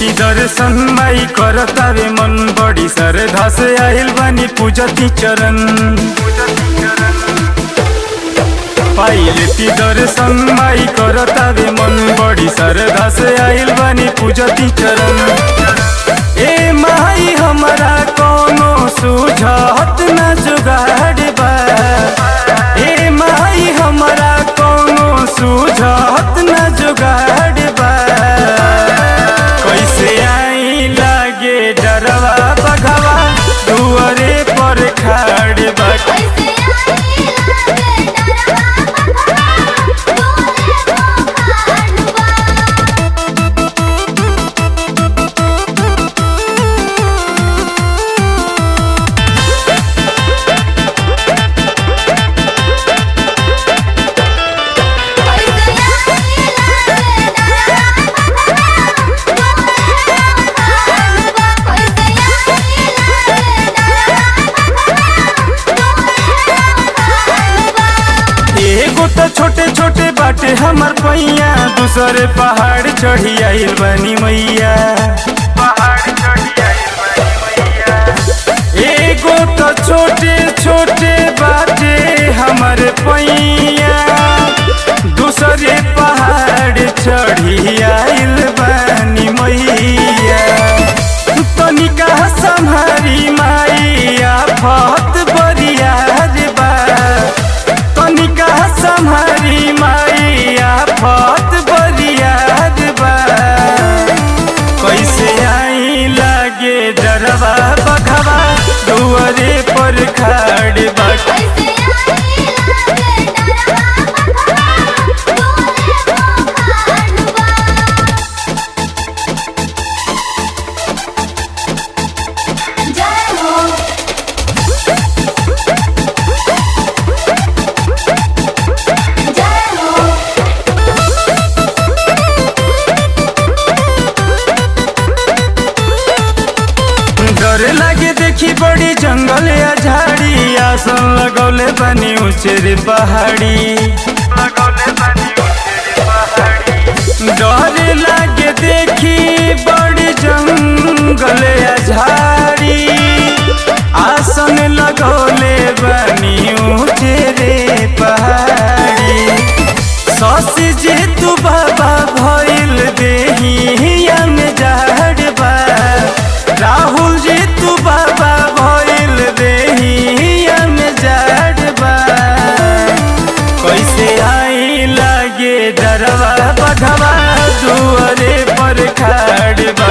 लेती दर्शन माई करतावे मन बड़ी श्रद्धा से आइल बानी पूजती चरण। पाई लेती दर्शन माई करतावे मन बड़ी श्रद्धा से आइल बानी पूजती चरण। ए माई हमरा कोनो सुझात न जुगाड़ बा, ए माई हमरा कोनो सुझात न जुगाड़ बा। कैसे आई लागे डरवा बघवा दुआरे पर खाड़ बा। छोटे छोटे बाटे हमर पैया दूसरे पहाड़ चढ़ी आइल बनी मैया। पहाड़ चढ़ी आइल बनी मैया। एगो तो छोटे छोटे बाटे हमर पैया दूसरे पहाड़ चढ़ी आइल बनी मैया। तनिका संहारी माइया फत बरियार बा, तनिका संहारी माइया फत बरियार बा। कैसे आई लागे डरवा बघवा दुआरे पर खाड़ बा। डर लागे देखी बड़ी जंगल या झाड़ी, आसन लगौले बनी ऊंचे पहाड़ी। डर लागे देखी बड़ी जंगल या झाड़ी, आसन लगौले बनी ऊंचे पहाड़ी। ससी जे तू बाबा भइल देहिया में झाड़ बा, राहुल जी तू बाबा भइल देहिया में झाड़ बा। कैसे आई लागे डरवा बघवा दुआरे पर खाड़ बा।